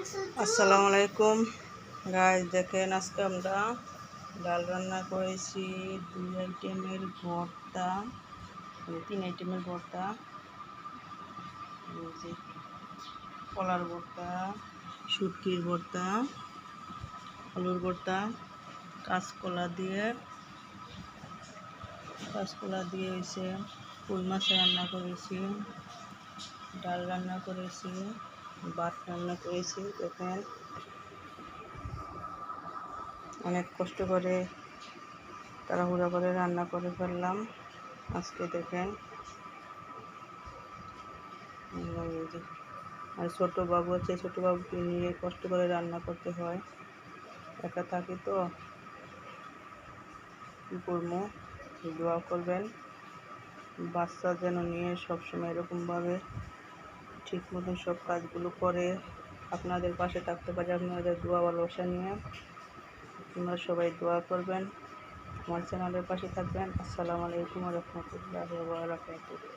আসসালামু আলাইকুম গাইস, দেখেন আজকে আমরা ডাল রান্না করেছি। 2 আইটেমের ভর্তা, 3 আইটেমের ভর্তা, এই যে কলার ভর্তা, শুটকির ভর্তা, আলুর ভর্তা, কাঁচকলা দিয়ে হয়েছে, ফুল মাছ রান্না করেছি, ডাল রান্না করেছি, ভাত রান্না করেছি। দেখেন অনেক কষ্ট করে তাড়াহুড়া করে রান্না করে ফেললাম আজকে। দেখেন আর ছোট বাবু আছে, ছোট বাবুকে নিয়ে কষ্ট করে রান্না করতে হয়, একা থাকি তো কী করবো। দোয়া করবেন বাচ্চা যেন নিয়ে সবসময় এরকমভাবে ঠিক মতন সব কাজগুলো করে আপনাদের পাশে থাকতে পারে। আপনাদের দোয়া ভালোবাসা নিয়ে আপনারা সবাই দোয়া করবেন, আমার চ্যানেলের পাশে থাকবেন। আসসালামু আলাইকুম ওয়া রাহমাতুল্লাহি ওয়া বারাকাতুহু।